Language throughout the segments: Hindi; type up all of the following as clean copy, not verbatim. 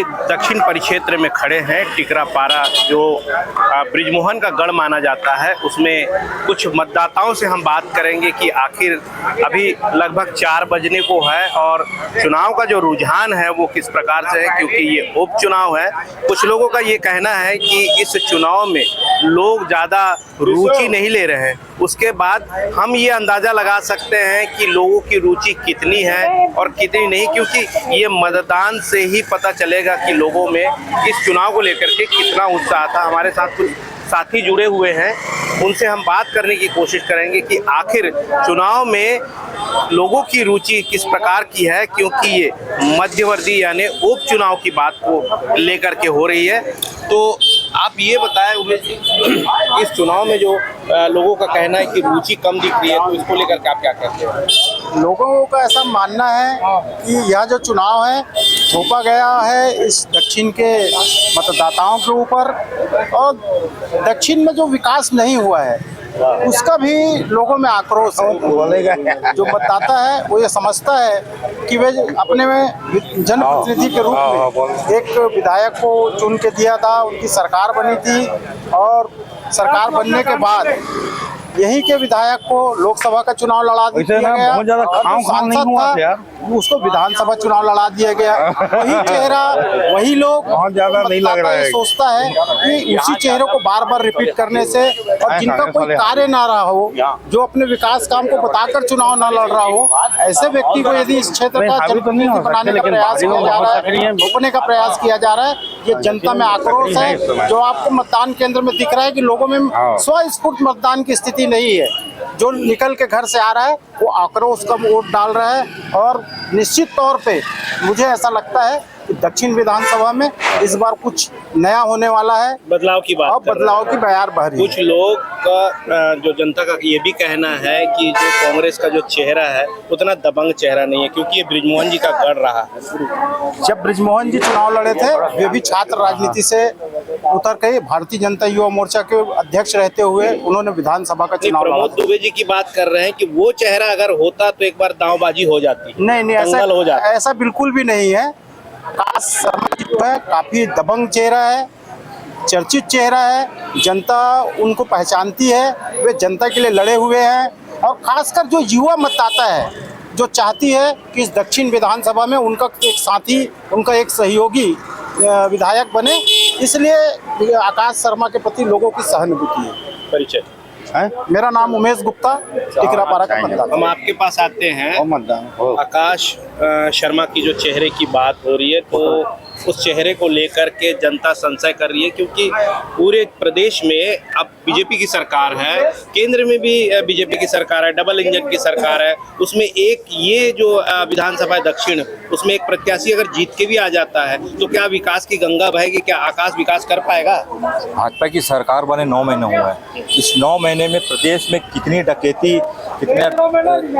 दक्षिण परिक्षेत्र में खड़े हैं। टिकरापारा जो बृजमोहन का गढ़ माना जाता है, उसमें कुछ मतदाताओं से हम बात करेंगे कि आखिर अभी लगभग 4 बजने को है और चुनाव का जो रुझान है वो किस प्रकार से है, क्योंकि ये उपचुनाव है। कुछ लोगों का ये कहना है कि इस चुनाव में लोग ज़्यादा रुचि नहीं ले रहे हैं। उसके बाद हम ये अंदाज़ा लगा सकते हैं कि लोगों की रुचि कितनी है और कितनी नहीं, क्योंकि ये मतदान से ही पता चलेगा कि लोगों में इस चुनाव को लेकर के कितना उत्साह था। हमारे साथ कुछ साथी जुड़े हुए हैं, उनसे हम बात करने की कोशिश करेंगे कि आखिर चुनाव में लोगों की रुचि किस प्रकार की है, क्योंकि ये मध्यवर्ती यानी उपचुनाव की बात को लेकर के हो रही है। तो आप ये बताएं उमेश जी, इस चुनाव में जो लोगों का कहना है कि रुचि कम दिख रही है, तो इसको लेकर के आप क्या कहते हैं? लोगों का ऐसा मानना है कि यह जो चुनाव है थोपा गया है इस दक्षिण के मतदाताओं के ऊपर, और दक्षिण में जो विकास नहीं हुआ है उसका भी लोगों में आक्रोश है। जो मतदाता है वो ये समझता है कि वे अपने में जनप्रतिनिधि के रूप में एक विधायक को चुन के दिया था, उनकी सरकार बनी थी, और सरकार बनने के बाद यही के विधायक को लोकसभा का चुनाव लड़ा दिया गया, और सांसद था उसको विधानसभा चुनाव लड़ा दिया गया। वही चेहरा वही लोग नहीं लग रहा है, सोचता है कि उसी चेहरे को बार बार रिपीट करने से, और जिनका कोई कार्य ना रहा हो, जो अपने विकास काम को बताकर चुनाव ना लड़ रहा हो, ऐसे व्यक्ति को यदि इस क्षेत्र का जनप्रतिनिधि बनाने का प्रयास किया जा रहा है, रोकने का प्रयास किया जा रहा है, ये जनता में आक्रोश है। जो आपको मतदान केंद्र में दिख रहा है कि लोगों में स्वस्फूर्त मतदान की स्थिति नहीं है। जो निकल के घर से आ रहा है वो आक्रोश का वोट डाल रहा है, और निश्चित तौर पे मुझे ऐसा लगता है कि दक्षिण विधानसभा में इस बार कुछ नया होने वाला है, बदलाव की बात, और बदलाव की बयार बह रही है। कुछ लोग का जो जनता का ये भी कहना है कि जो कांग्रेस का जो चेहरा है उतना दबंग चेहरा नहीं है, क्योंकि ये बृजमोहन जी का गढ़ रहा है। जब बृजमोहन जी चुनाव लड़े थे वे भी छात्र राजनीति से उतर के भारतीय जनता युवा मोर्चा के अध्यक्ष रहते हुए उन्होंने विधानसभा का चुनाव लड़ा। प्रमोद दुबे जी की बात कर रहे हैं कि वो चेहरा अगर होता तो एक बार दांवबाजी हो जाती। नहीं, ऐसा बिल्कुल भी नहीं है। आकाश शर्मा जी जो है काफी दबंग चेहरा है, चर्चित चेहरा है, जनता उनको पहचानती है, वे जनता के लिए लड़े हुए हैं, और खासकर जो युवा मतदाता है जो चाहती है कि इस दक्षिण विधानसभा में उनका एक साथी, उनका एक सहयोगी विधायक बने, इसलिए आकाश शर्मा के प्रति लोगों की सहानुभूति है। परिचय है? मेरा नाम उमेश गुप्ता, टिकरापारा का मतदाता। हम आपके पास आते हैं। आकाश शर्मा की जो चेहरे की बात हो रही है, तो उस चेहरे को लेकर के जनता संशय कर रही है, क्योंकि पूरे प्रदेश में अब बीजेपी की सरकार है, केंद्र में भी बीजेपी की सरकार है, डबल इंजन की सरकार है। उसमें एक ये जो विधानसभा दक्षिण, उसमें एक प्रत्याशी अगर जीत के भी आ जाता है तो क्या विकास की गंगा बहेगी? क्या आकाश विकास कर पाएगा? भाजपा की सरकार बने 9 महीने हुए हैं। इस 9 महीने में प्रदेश में कितनी डकैती, कितने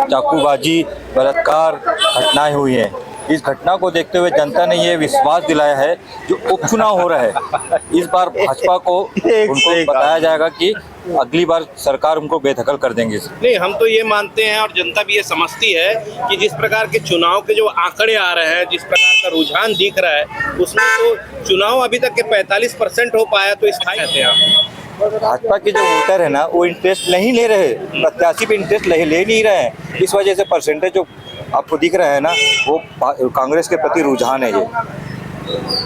चाकूबाजी, बलात्कार घटनाएं हुई हैं। इस घटना को देखते हुए जनता ने ये विश्वास दिलाया है, जो उपचुनाव हो रहा है इस बार भाजपा को उनको बताया जाएगा कि अगली बार सरकार उनको बेदखल कर देंगे। नहीं, हम तो ये मानते हैं और जनता भी ये समझती है कि जिस प्रकार के चुनाव के जो आंकड़े आ रहे हैं, जिस प्रकार का रुझान दिख रहा है, उसमें तो चुनाव अभी तक के 45% हो पाया, तो स्थायी रहते हैं। भाजपा के जो वोटर है ना वो इंटरेस्ट नहीं ले रहे, प्रत्याशी पे इंटरेस्ट ले नहीं रहे हैं। इस वजह से परसेंटेज जो आपको दिख रहा है ना वो कांग्रेस के प्रति रुझान है। ये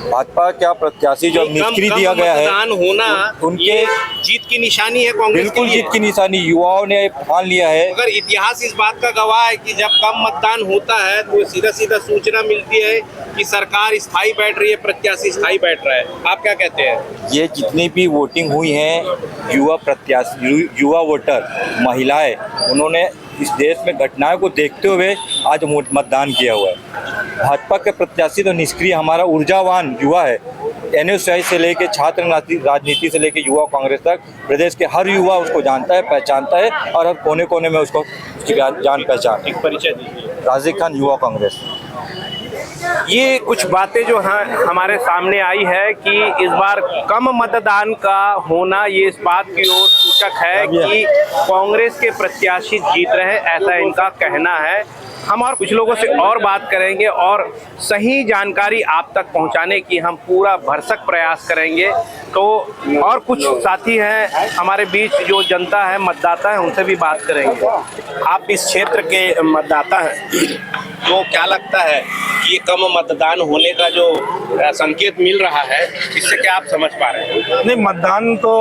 भाजपा क्या प्रत्याशी जो निष्क्रिय दिया गया है, होना उनके जीत की निशानी है कांग्रेस। बिल्कुल जीत की निशानी युवाओं ने ठान लिया है। अगर इतिहास इस बात का गवाह है कि जब कम मतदान होता है तो सीधा सीधा सूचना मिलती है कि सरकार स्थायी बैठ रही है, प्रत्याशी स्थायी बैठ रहा है। आप क्या कहते हैं? ये जितनी भी वोटिंग हुई है, युवा प्रत्याशी, युवा वोटर, महिलाएं, उन्होंने इस देश में घटनाओं को देखते हुए आज मतदान किया हुआ है। भाजपा के प्रत्याशी तो निष्क्रिय, हमारा ऊर्जावान युवा है। NSY से लेके छात्र राजनीति से लेके युवा कांग्रेस तक प्रदेश के हर युवा उसको जानता है, पहचानता है, और हर कोने कोने में उसको उसकी जान पहचान। एक परिचय दीजिए। राजीव खान, युवा कांग्रेस। ये कुछ बातें जो हैं हमारे सामने आई है कि इस बार कम मतदान का होना ये इस बात की ओर सूचक है कि कांग्रेस के प्रत्याशी जीत रहे, ऐसा इनका कहना है। हम और कुछ लोगों से और बात करेंगे और सही जानकारी आप तक पहुंचाने की हम पूरा भरसक प्रयास करेंगे। तो और कुछ साथी हैं हमारे बीच जो जनता है, मतदाता है, उनसे भी बात करेंगे। आप इस क्षेत्र के मतदाता हैं, तो क्या लगता है कि ये कम मतदान होने का जो संकेत मिल रहा है, इससे क्या आप समझ पा रहे हैं? नहीं, मतदान तो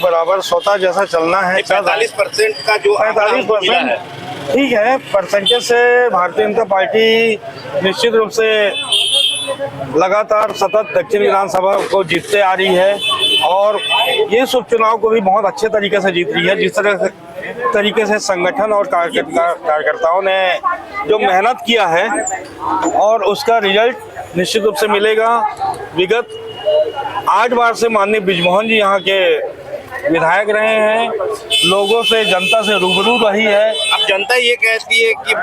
बराबर स्वतः जैसा चलना है। 45% का जो 45% ठीक है। परसेंटेज से भारतीय जनता पार्टी निश्चित रूप से लगातार सतत दक्षिण विधानसभा को जीतते आ रही है और ये उपचुनाव को भी बहुत अच्छे तरीके से जीत रही है। जिस तरीके से संगठन और कार्यकर्ताओं ने जो मेहनत किया है और उसका रिजल्ट निश्चित रूप से मिलेगा। विगत 8 बार से माननीय बृजमोहन जी यहाँ के विधायक रहे हैं, लोगों से, जनता से रूबरू रही है। अब जनता ये कहती है कि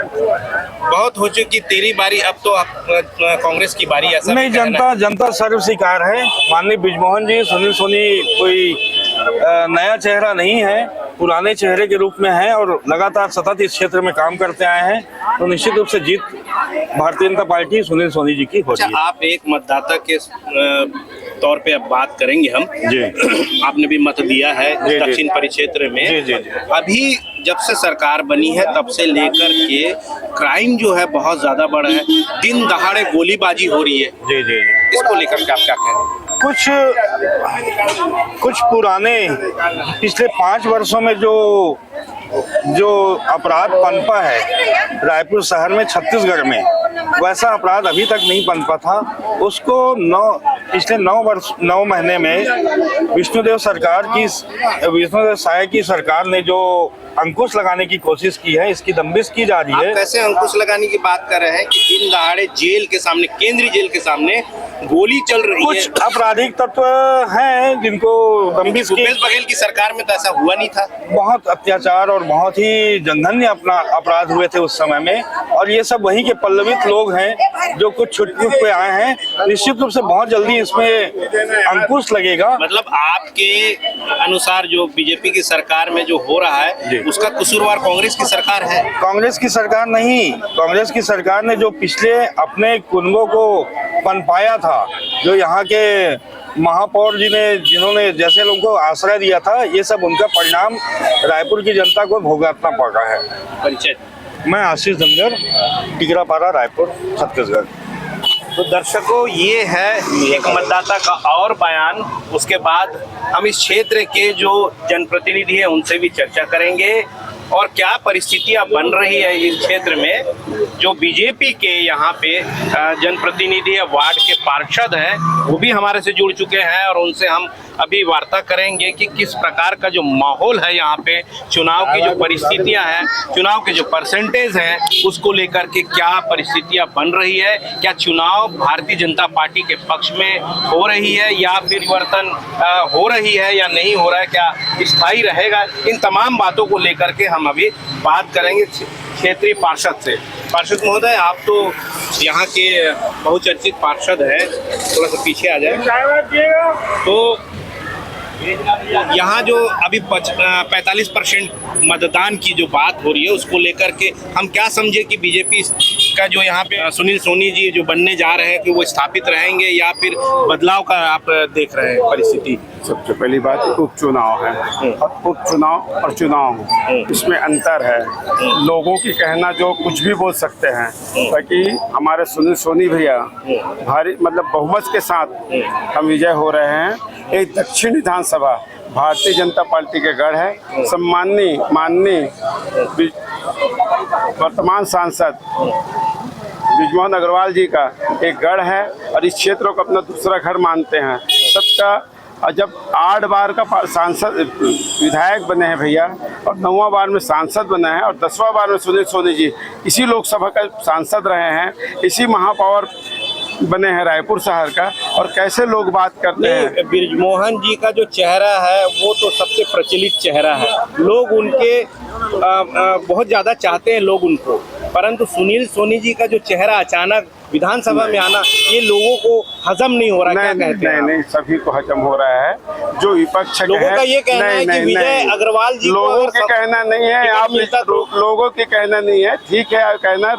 बहुत हो चुकी तेरी बारी, अब तो कांग्रेस की बारी। ऐसा नहीं, जनता सर्व स्वीकार है। माननीय बृजमोहन जी, सुनील सोनी कोई नया चेहरा नहीं है, पुराने चेहरे के रूप में है और लगातार सतत इस क्षेत्र में काम करते आए हैं। तो निश्चित रूप से जीत भारतीय जनता पार्टी सुनील सोनी जी की हो रही है। आप एक मतदाता के तौर पे अब बात करेंगे हम जी। आपने भी मत दिया है दक्षिण परिक्षेत्र में। जी। अभी जब से सरकार बनी है तब से लेकर के क्राइम जो है बहुत ज्यादा बढ़ा है, दिन दहाड़े गोलीबाजी हो रही है। जी। इसको लेकर के आप क्या कहें? कुछ पुराने पिछले 5 वर्षों में जो अपराध पनपा है रायपुर शहर में, छत्तीसगढ़ में, वैसा अपराध अभी तक नहीं पनपा था। उसको पिछले 9 महीने में विष्णुदेव साय की सरकार ने जो अंकुश लगाने की कोशिश की है, इसकी दंबिश की जा रही है। आप कैसे अंकुश लगाने की बात कर रहे हैं कि दिन दहाड़े जेल के सामने, केंद्रीय जेल के सामने गोली चल रही है? कुछ आपराधिक तत्व हैं जिनको दंबिश की। भूपेश बघेल की सरकार में तो ऐसा हुआ नहीं था। बहुत अत्याचार और बहुत ही जघन्य अपना अपराध हुए थे उस समय में, और ये सब वहीं के पल्लवित लोग हैं जो कुछ छुट पे आए हैं। निश्चित रूप से बहुत जल्दी इसमें अंकुश लगेगा। मतलब आपके अनुसार जो बीजेपी की सरकार में जो हो रहा है उसका कसूरवार कांग्रेस की सरकार है? कांग्रेस की सरकार नहीं, कांग्रेस की सरकार ने जो पिछले अपने कुनबों को पनपाया था, जो यहाँ के महापौर जी ने, जिन्होंने जैसे लोगों को आश्रय दिया था, ये सब उनका परिणाम रायपुर की जनता को भुगतना पड़ा है। परिचय? मैं आशीष धनगर, टिकरापारा, रायपुर, छत्तीसगढ़। तो दर्शकों, ये है एक मतदाता का और बयान। उसके बाद हम इस क्षेत्र के जो जनप्रतिनिधि हैं उनसे भी चर्चा करेंगे और क्या परिस्थितियां बन रही है इस क्षेत्र में। जो बीजेपी के यहाँ पे जनप्रतिनिधि है, वार्ड के पार्षद हैं, वो भी हमारे से जुड़ चुके हैं और उनसे हम अभी वार्ता करेंगे कि किस प्रकार का जो माहौल है यहाँ पे, चुनाव की जो परिस्थितियां हैं, चुनाव के जो परसेंटेज हैं, उसको लेकर के क्या परिस्थितियां बन रही है। क्या चुनाव भारतीय जनता पार्टी के पक्ष में हो रही है या फिर परिवर्तन हो रही है या नहीं हो रहा है, क्या स्थायी रहेगा, इन तमाम बातों को लेकर के हम अभी बात करेंगे क्षेत्रीय पार्षद से। पार्षद महोदय, आप तो यहाँ के बहुचर्चित पार्षद हैं, थोड़ा सा पीछे आ जाए। तो यहाँ जो अभी 45% मतदान की जो बात हो रही है, उसको लेकर के हम क्या समझे कि बीजेपी का जो यहाँ पे सुनील सोनी जी जो बनने जा रहे हैं कि वो स्थापित रहेंगे या फिर बदलाव का आप देख रहे हैं परिस्थिति? सबसे पहली बात उपचुनाव है और उपचुनाव और चुनाव, इसमें अंतर है। लोगों की कहना जो कुछ भी बोल सकते हैं, ताकि हमारे सुनील सोनी भैया भारी मतलब बहुमत के साथ हम विजय हो रहे हैं। एक दक्षिण विधानसभा भारतीय जनता पार्टी के गढ़ है। माननीय वर्तमान सांसद बृजमोहन अग्रवाल जी का एक गढ़ है और इस क्षेत्र को अपना दूसरा घर मानते हैं सबका। और जब 8 बार का सांसद विधायक बने हैं भैया और 9वां बार में सांसद बने हैं और 10वां बार में सुनील सोनी जी इसी लोकसभा का सांसद रहे हैं, इसी महापौर बने हैं रायपुर शहर का, और कैसे लोग बात करते हैं। बृजमोहन जी का जो चेहरा है वो तो सबसे प्रचलित चेहरा है, लोग उनके बहुत ज़्यादा चाहते हैं लोग उनको, परंतु सुनील सोनी जी का जो चेहरा अचानक विधानसभा में आना ये लोगों को हजम नहीं हो रहा, क्या कहते हैं? नहीं, सभी को हजम हो रहा है। जो विपक्ष लोगों का ये कहना है कि विजय अग्रवाल जी को लोगों अगर के कहना नहीं है, आप लोगों के कहना नहीं है, ठीक है कहना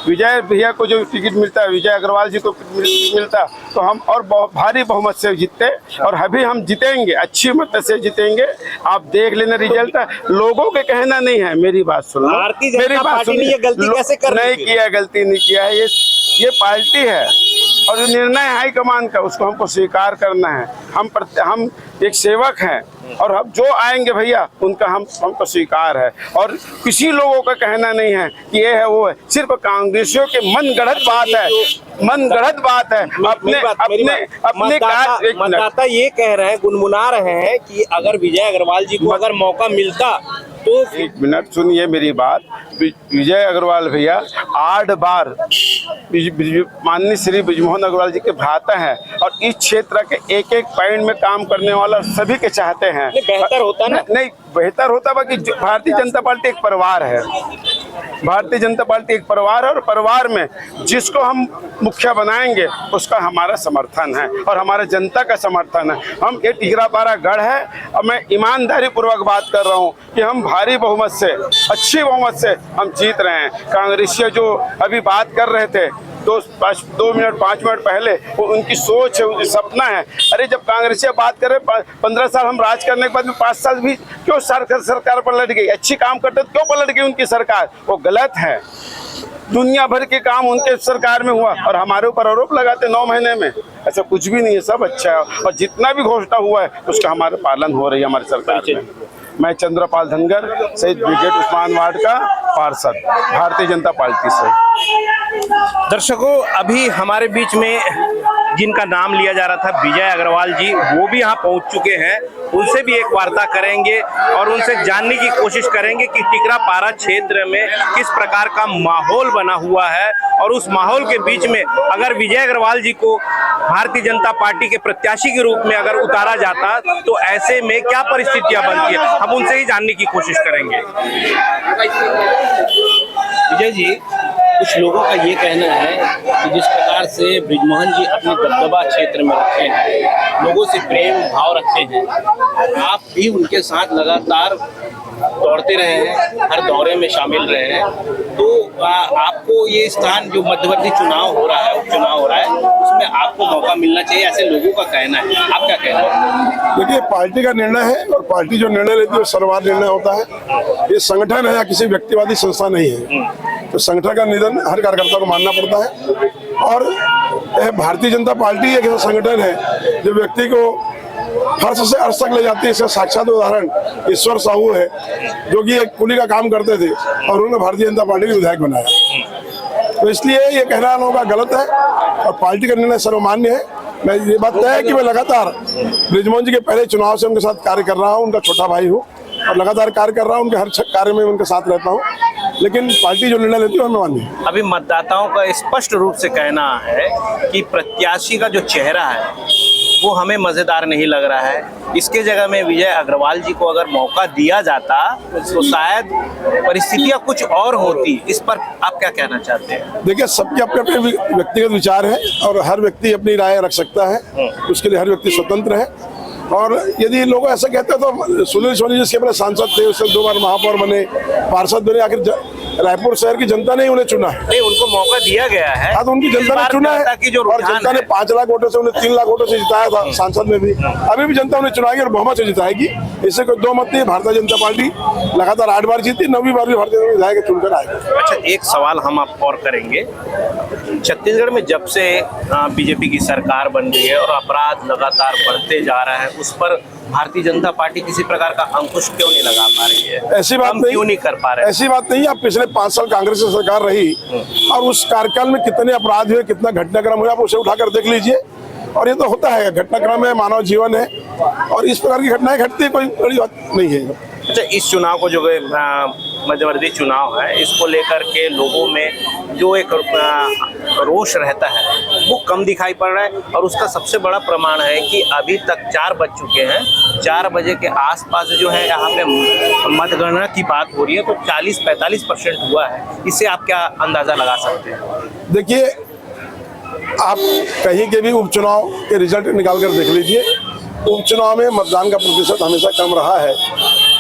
विजय भैया को जो टिकट मिलता है, विजय अग्रवाल जी को मिलता तो हम और भारी बहुमत से जीतते, और अभी हम जीतेंगे, अच्छी मत से जीतेंगे। आप देख लेना रिजल्ट। लोगों के कहना नहीं है, मेरी बात सुनो। भारतीय जनता पार्टी ने ये गलती कैसे कर नहीं किया, गलती नहीं किया है। ये पार्टी है और जो निर्णय है हाईकमान का, उसको हमको स्वीकार करना है। हम एक सेवक हैं और हम जो आएंगे भैया उनका हमको स्वीकार है, और किसी लोगों का कहना नहीं है कि ये है वो है। सिर्फ कांग्रेसियों के मन गढ़ंत बात है, मन गढ़ंत बात है। अपने मतदाता ये कह रहे हैं, गुनगुना रहे हैं कि अगर विजय अग्रवाल जी को अगर मौका मिलता तो। एक मिनट सुनिए मेरी बात। विजय अग्रवाल भैया 8 बार माननीय श्री बृजमोहन अग्रवाल जी के भ्राता हैं, और इस क्षेत्र के एक एक पॉइंट में काम करने वाला सभी के चाहते हैं। बेहतर होता ना? नहीं बेहतर होता, बाकी भारतीय जनता पार्टी एक परिवार है। भारतीय जनता पार्टी एक परिवार है, और परिवार में जिसको हम मुखिया बनाएंगे उसका हमारा समर्थन है और हमारा जनता का समर्थन है। हम ये टिकरापारा गढ़ है, और मैं ईमानदारी पूर्वक बात कर रहा हूँ कि हम भारी बहुमत से, अच्छी बहुमत से हम जीत रहे हैं। कांग्रेसिया जो अभी बात कर रहे थे 2 मिनट 5 मिनट पहले, वो उनकी सोच है, उनकी सपना है। अरे जब कांग्रेसिया बात करे 15 साल हम राज करने के बाद में 5 साल भी क्यों सरकार पलट गई? अच्छी काम करते क्यों पलट गई उनकी सरकार? वो गलत है। दुनिया भर के काम उनके सरकार में हुआ और हमारे ऊपर आरोप लगाते 9 महीने में। ऐसा कुछ भी नहीं है, सब अच्छा है, और जितना भी घोषणा हुआ है उसका हमारा पालन हो रही है हमारी सरकार में। मैं चंद्रपाल धनगर, शहीद ब्रिगेड उस्मान वार्ड का पार्षद, भारतीय जनता पार्टी से। दर्शकों, अभी हमारे बीच में जिनका नाम लिया जा रहा था विजय अग्रवाल जी, वो भी यहाँ पहुँच चुके हैं। उनसे भी एक वार्ता करेंगे और उनसे जानने की कोशिश करेंगे कि टिकरापारा क्षेत्र में किस प्रकार का माहौल बना हुआ है, और उस माहौल के बीच में अगर विजय अग्रवाल जी को भारतीय जनता पार्टी के प्रत्याशी के रूप में अगर उतारा जाता तो ऐसे में क्या परिस्थितियां बनती है, हम उनसे ही जानने की कोशिश करेंगे। विजय जी, कुछ लोगों का ये कहना है कि जिस प्रकार से बृजमोहन जी अपने दबदबा क्षेत्र में रखे हैं, लोगों से प्रेम भाव रखते हैं, आप भी उनके साथ लगातार दौड़ते रहे हैं, हर दौरे में शामिल रहे हैं, तो आपको ये स्थान जो मध्यवर्ती चुनाव हो रहा है, उपचुनाव हो रहा है, उसमें आपको मौका मिलना चाहिए, ऐसे लोगों का कहना है। आप क्या कहना है? देखिए, पार्टी का निर्णय है और पार्टी जो निर्णय लेती है वो सर्ववाद निर्णय होता है। ये संगठन है या किसी व्यक्तिवादी संस्था नहीं है, तो संगठन का निधन हर कार्यकर्ता को मानना पड़ता है। और भारतीय जनता पार्टी एक ऐसा संगठन है जो व्यक्ति को फर्श से अर्श तक ले जाती है। इसका साक्षात उदाहरण ईश्वर साहू है, जो कि एक कुली का काम करते थे और उन्होंने भारतीय जनता पार्टी के विधायक बनाया। तो इसलिए ये कहना लोगों का गलत है और पार्टी का निर्णय सर्वमान्य है। मैं ये बात तय है कि मैं लगातार बृजमोहन जी के पहले चुनाव से उनके साथ कार्य कर रहा हूँ, उनका छोटा भाई हूँ और लगातार कार्य कर रहा हूँ, उनके हर कार्य में उनके साथ रहता हूँ, लेकिन पार्टी जो निर्णय लेती है हमें मान्य है। अभी मतदाताओं का स्पष्ट रूप से कहना है कि प्रत्याशी का जो चेहरा है वो हमें मजेदार नहीं लग रहा है। इसके जगह में विजय अग्रवाल जी को अगर मौका दिया जाता तो शायद परिस्थितियां कुछ और होती। इस पर आप क्या कहना चाहते हैं? देखिए, सबके अपने अपने व्यक्तिगत विचार है और हर व्यक्ति अपनी राय रख सकता है, उसके लिए हर व्यक्ति स्वतंत्र है। और यदि लोग ऐसा कहते हैं तो सुनील सोनी जिसके अपने सांसद थे, उससे 2 बार महापौर बने, पार्षद बने, आखिर रायपुर शहर की जनता ने उन्हें चुना है। नहीं, उनको मौका दिया गया है। हाँ, तो उनकी जनता ने चुना है और जनता ने 5 लाख वोटों से उन्हें 3 लाख वोटों से जिताया था सांसद में भी। अभी भी जनता उन्हें चुनाएगी और बहुमत से जिताएगी, इससे कोई 2 मत नहीं। भारतीय जनता पार्टी लगातार 8 बार जीती, 9वीं बार भी भारतीय जनता विधायक चुनकर आएगी। अच्छा, एक सवाल हम आप और करेंगे। छत्तीसगढ़ में जब से बीजेपी की सरकार बन गई है और अपराध लगातार बढ़ते जा रहा है, उस पर भारतीय जनता पार्टी किसी प्रकार का अंकुश क्यों नहीं लगा पा रही है? ऐसी बात नहीं, क्यों नहीं कर पा रहे? ऐसी बात नहीं। आप पिछले 5 साल कांग्रेस की सरकार रही और उस कार्यकाल में कितने अपराध हुए, कितना घटनाक्रम हुआ, आप उसे उठाकर देख लीजिए। और ये तो होता है, घटनाक्रम है, मानव जीवन है और इस प्रकार की घटनाएं घटती है, कोई बड़ी बात नहीं है। अच्छा, इस चुनाव को जो मध्यवर्ती चुनाव है, इसको लेकर के लोगों में जो एक रोष रहता है वो कम दिखाई पड़ रहा है, और उसका सबसे बड़ा प्रमाण है कि अभी तक 4 बज चुके हैं। 4 बजे के आसपास जो है यहाँ पे मतगणना की बात हो रही है, तो 40-45% हुआ है। इससे आप क्या अंदाजा लगा सकते हैं? देखिए, आप कहीं के भी उपचुनाव के रिजल्ट निकाल कर देख लीजिए, उपचुनाव में मतदान का प्रतिशत हमेशा कम रहा है,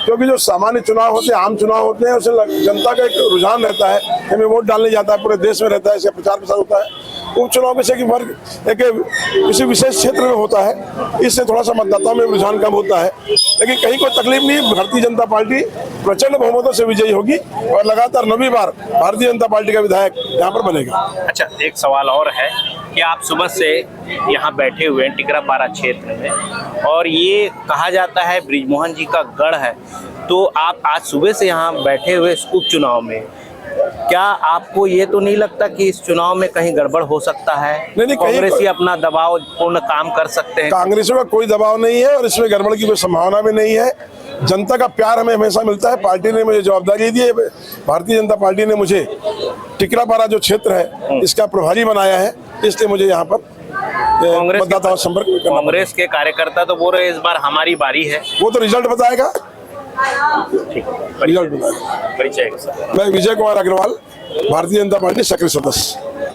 क्योंकि जो सामान्य चुनाव होते हैं, आम चुनाव होते हैं, उससे जनता का एक रुझान रहता है, हमें वोट डालने जाता है, पूरे देश में रहता है, इससे प्रचार प्रसार होता है। उपचुनाव में से कि वर्ग एक किसी विशेष क्षेत्र में होता है, इससे थोड़ा सा मतदाताओं में रुझान कम होता है, लेकिन कहीं कोई तकलीफ नहीं। भारतीय जनता पार्टी प्रचंड बहुमतों से विजयी होगी और लगातार 9वीं बार भारतीय जनता पार्टी का विधायक यहाँ पर बनेगा। अच्छा, एक सवाल और है कि आप सुबह से यहाँ बैठे हुए हैं टिकरापारा क्षेत्र में, और ये कहा जाता है बृजमोहन जी का गढ़ है, तो आप आज सुबह से यहाँ बैठे हुए इस उपचुनाव में, क्या आपको ये तो नहीं लगता कि इस चुनाव में कहीं गड़बड़ हो सकता है? नहीं, कांग्रेसी अपना दबाव पूर्ण काम कर सकते हैं? कांग्रेसियों का कोई दबाव नहीं है और इसमें गड़बड़ की कोई संभावना भी नहीं है। जनता का प्यार हमें हमेशा मिलता है। पार्टी ने मुझे जवाबदारी दी है, भारतीय जनता पार्टी ने मुझे टिकरापारा जो क्षेत्र है इसका प्रभारी बनाया है, इसलिए मुझे यहाँ पर मतदाताओं से संपर्क करना। कांग्रेस के कार्यकर्ता तो बोल रहे इस बार हमारी बारी है। वो तो रिजल्ट बताएगा, रिजल्ट बताएगा। परिचय मैं विजय कुमार अग्रवाल, भारतीय जनता पार्टी सक्रिय सदस्य।